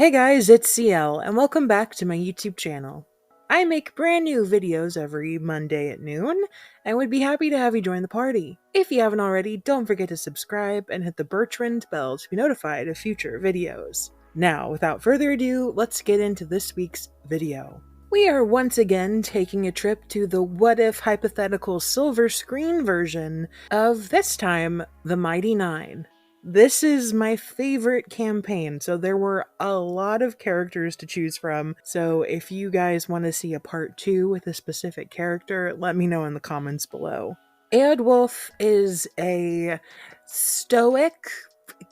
Hey guys, it's CL, and welcome back to my YouTube channel. I make brand new videos every Monday at noon, and would be happy to have you join the party. If you haven't already, don't forget to subscribe and hit the Bertrand bell to be notified of future videos. Now, without further ado, let's get into this week's video. We are once again taking a trip to the what-if hypothetical silver screen version of, this time, the Mighty Nein. This is my favorite campaign, so there were a lot of characters to choose from, so if you guys want to see a part 2 with a specific character, let me know in the comments below. Elwolf is a stoic,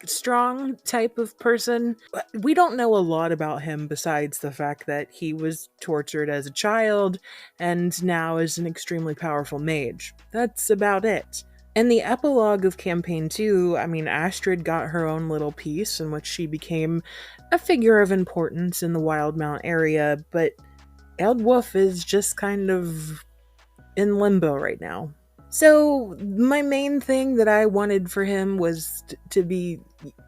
strong type of person. We don't know a lot about him besides the fact that he was tortured as a child and now is an extremely powerful mage. That's about it. In the epilogue of Campaign 2, Astrid got her own little piece in which she became a figure of importance in the Wildmount area, but Elwolf is just kind of in limbo right now. So my main thing that I wanted for him was to be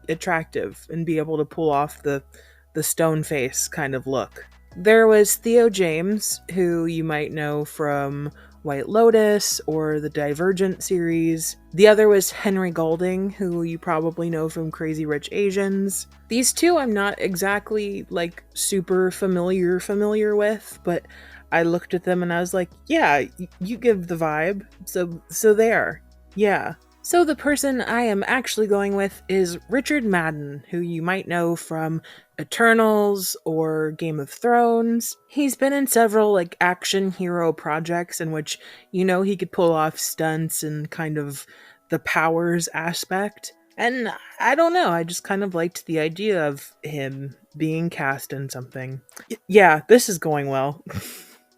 attractive and be able to pull off the stone face kind of look. There was Theo James, who you might know from White Lotus or the Divergent series. The other was Henry Golding, who you probably know from Crazy Rich Asians. These two I'm not exactly super familiar with, but I looked at them and I was like, yeah, you give the vibe. So there. Yeah. So the person I am actually going with is Richard Madden, who you might know from Eternals or Game of Thrones. He's been in several action hero projects in which he could pull off stunts and kind of the powers aspect. And I don't know, I just kind of liked the idea of him being cast in something. Yeah, this is going well.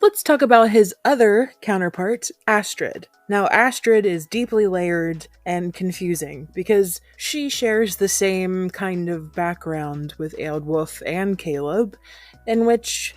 Let's talk about his other counterpart, Astrid. Now, Astrid is deeply layered and confusing because she shares the same kind of background with Elwolf and Caleb, in which,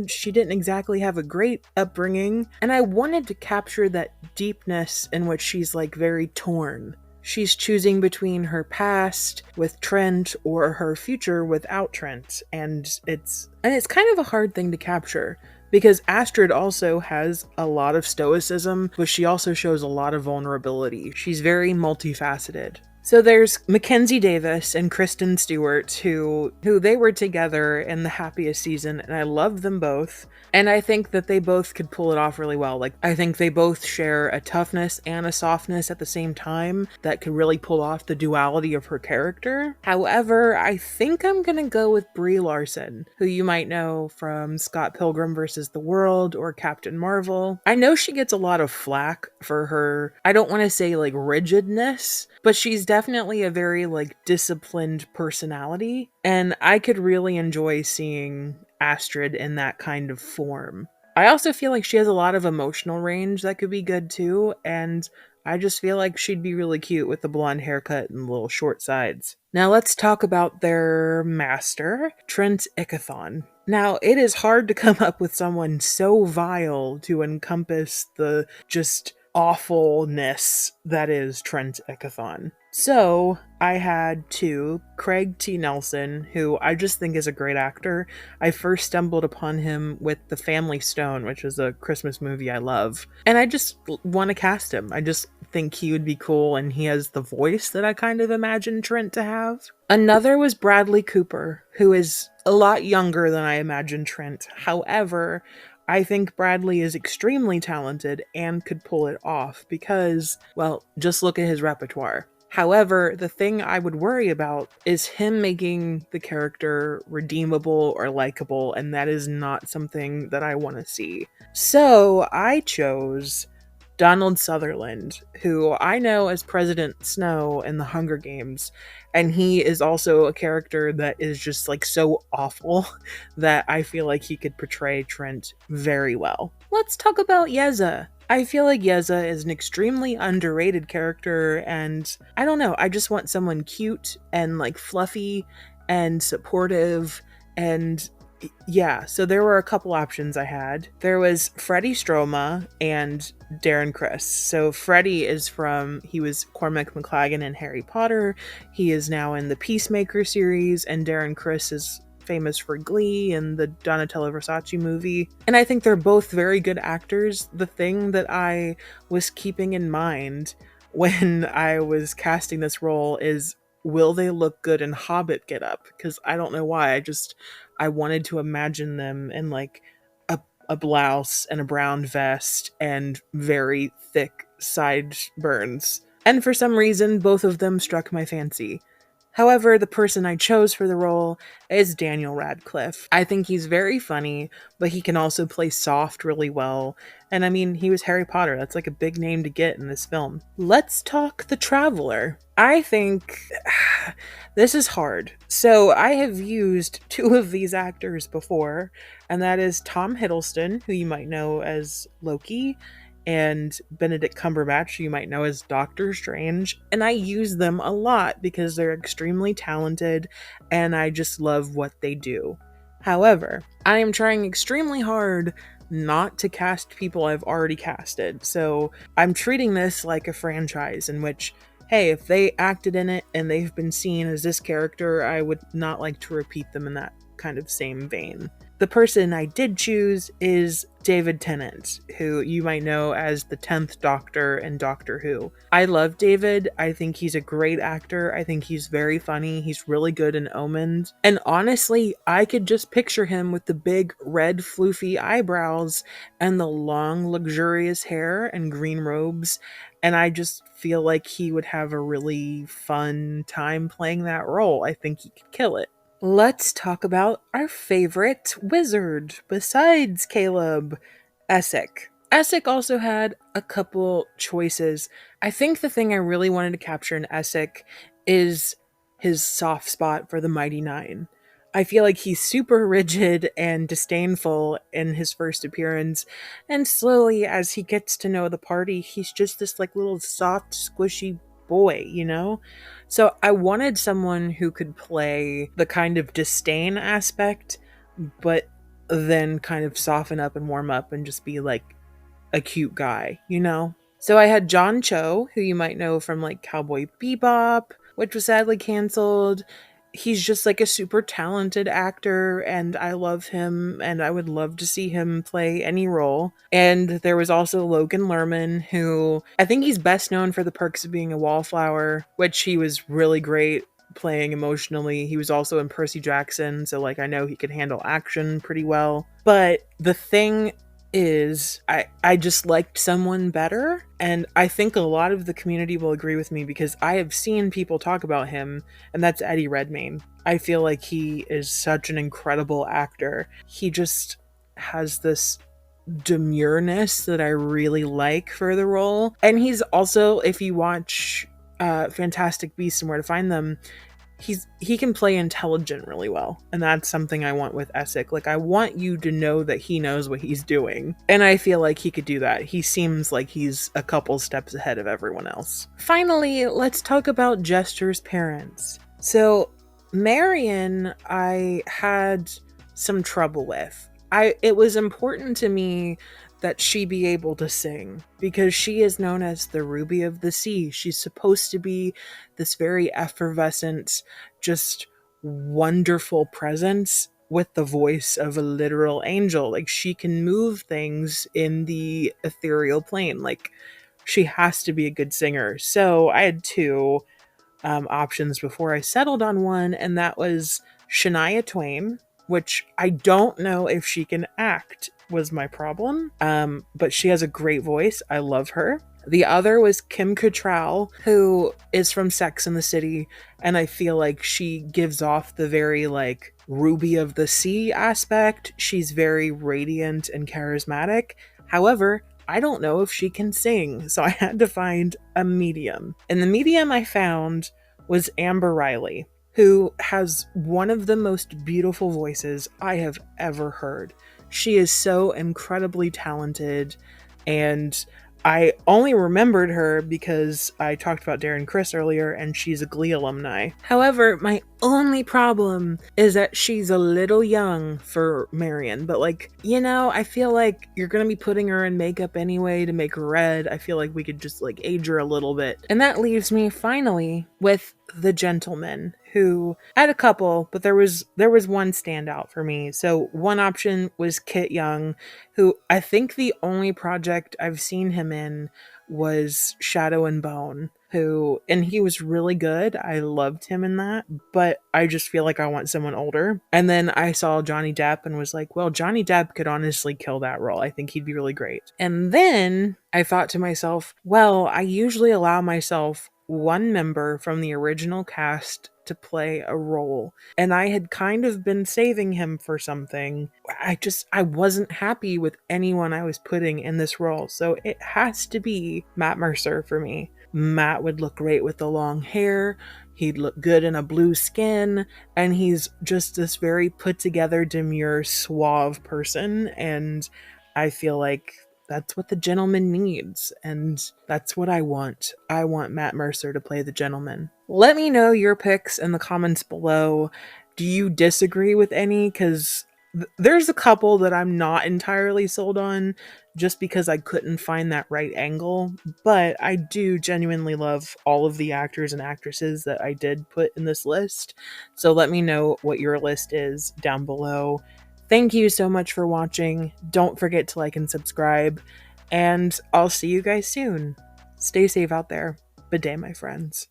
she didn't exactly have a great upbringing, and I wanted to capture that deepness in which she's very torn. She's choosing between her past with Trent or her future without Trent, and it's kind of a hard thing to capture. Because Astrid also has a lot of stoicism, but she also shows a lot of vulnerability. She's very multifaceted. So there's Mackenzie Davis and Kristen Stewart, who they were together in The Happiest Season, and I love them both. And I think that they both could pull it off really well. I think they both share a toughness and a softness at the same time that could really pull off the duality of her character. However, I think I'm gonna go with Brie Larson, who you might know from Scott Pilgrim vs. the World or Captain Marvel. I know she gets a lot of flack for her, I don't want to say rigidness, but she's definitely a very disciplined personality, and I could really enjoy seeing Astrid in that kind of form. I also feel like she has a lot of emotional range that could be good too, and I just feel like she'd be really cute with the blonde haircut and little short sides. Now let's talk about their master, Trent Ickathon. Now, it is hard to come up with someone so vile to encompass the just awfulness that is Trent Ickathon. So, I had Craig T. Nelson, who I just think is a great actor. I first stumbled upon him with The Family Stone, which is a Christmas movie I love. And I just want to cast him. I just think he would be cool, and he has the voice that I kind of imagine Trent to have. Another was Bradley Cooper, who is a lot younger than I imagined Trent. However, I think Bradley is extremely talented and could pull it off because, well, just look at his repertoire. However, the thing I would worry about is him making the character redeemable or likable, and that is not something that I want to see. So I chose Donald Sutherland, who I know as President Snow in the Hunger Games, and he is also a character that is just so awful that I feel like he could portray Trent very well. Let's talk about Yeza. I feel like Yeza is an extremely underrated character, and I don't know, I just want someone cute and fluffy and supportive, and yeah, so there were a couple options I had. There was Freddie Stroma and Darren Criss. So Freddie he was Cormac McLagan in Harry Potter. He is now in the Peacemaker series, and Darren Criss is famous for Glee and the Donatello Versace movie. And I think they're both very good actors. The thing that I was keeping in mind when I was casting this role is, will they look good in Hobbit getup? Because I don't know why. I wanted to imagine them in like a blouse and a brown vest and very thick sideburns. And for some reason, both of them struck my fancy. However, the person I chose for the role is Daniel Radcliffe. I think he's very funny, but he can also play soft really well. And I mean, he was Harry Potter. That's like a big name to get in this film. Let's talk The Traveler. I think this is hard. So I have used two of these actors before, and that is Tom Hiddleston, who you might know as Loki, and Benedict Cumberbatch, who you might know as Doctor Strange. And I use them a lot because they're extremely talented and I just love what they do. However, I am trying extremely hard not to cast people I've already casted. So I'm treating this like a franchise in which, hey, if they acted in it and they've been seen as this character, I would not like to repeat them in that kind of same vein. The person I did choose is David Tennant, who you might know as the 10th Doctor in Doctor Who. I love David. I think he's a great actor. I think he's very funny. He's really good in Omens. And honestly, I could just picture him with the big red floofy eyebrows and the long luxurious hair and green robes. And I just feel like he would have a really fun time playing that role. I think he could kill it. Let's talk about our favorite wizard besides Caleb, Essek. Essek also had a couple choices. I think the thing I really wanted to capture in Essek is his soft spot for the Mighty Nein. I feel like he's super rigid and disdainful in his first appearance, and slowly as he gets to know the party, he's just this like little soft, squishy boy, you know? So I wanted someone who could play the kind of disdain aspect, but then kind of soften up and warm up and just be like a cute guy, you know? So I had John Cho, who you might know from like Cowboy Bebop, which was sadly canceled. He's just like a super talented actor and I love him and I would love to see him play any role. And there was also Logan Lerman, who I think he's best known for The Perks of Being a Wallflower, which he was really great playing emotionally. He was also in Percy Jackson, so like I know he could handle action pretty well. But the thing is, I just liked someone better, and I think a lot of the community will agree with me because I have seen people talk about him, and that's Eddie Redmayne. I feel like he is such an incredible actor. He just has this demureness that I really like for the role, and he's also, if you watch Fantastic Beasts and Where to Find Them, he can play intelligent really well, and that's something I want with Essek. Like, I want you to know that he knows what he's doing, and I feel like he could do that. He seems like he's a couple steps ahead of everyone else. Finally, let's talk about Jester's parents. So Marion, I had some trouble with. It was important to me that she be able to sing because she is known as the Ruby of the Sea. She's supposed to be this very effervescent, just wonderful presence with the voice of a literal angel. Like, she can move things in the ethereal plane. Like, she has to be a good singer. So I had two options before I settled on one, and that was Shania Twain, which I don't know if she can act, was my problem. But she has a great voice. I love her. The other was Kim Cattrall, who is from Sex and the City, and I feel like she gives off the very like Ruby of the Sea aspect. She's very radiant and charismatic. However, I don't know if she can sing, so I had to find a medium. And the medium I found was Amber Riley, who has one of the most beautiful voices I have ever heard. She is so incredibly talented, and I only remembered her because I talked about Darren Criss earlier, and she's a Glee alumni. However, my only problem is that she's a little young for Marion, but like, you know, I feel like you're gonna be putting her in makeup anyway to make her red. I feel like we could just like age her a little bit. And that leaves me finally with the gentleman who I had a couple, but there was one standout for me. So one option was Kit Young, who I think the only project I've seen him in was Shadow and Bone, who and he was really good. I loved him in that, but I just feel like I want someone older. And then I saw Johnny Depp and was like, well, Johnny Depp could honestly kill that role. I think he'd be really great. And then I thought to myself, well, I usually allow myself one member from the original cast to play a role. And I had kind of been saving him for something. I wasn't happy with anyone I was putting in this role. So it has to be Matt Mercer for me. Matt would look great with the long hair. He'd look good in a blue skin. And he's just this very put together, demure, suave person. And I feel like that's what the gentleman needs, and that's what I want. I want Matt Mercer to play the gentleman. Let me know your picks in the comments below. Do you disagree with any? Because there's a couple that I'm not entirely sold on just because I couldn't find that right angle, but I do genuinely love all of the actors and actresses that I did put in this list. So let me know what your list is down below. Thank you so much for watching. Don't forget to like and subscribe, and I'll see you guys soon. Stay safe out there. Bidet, my friends.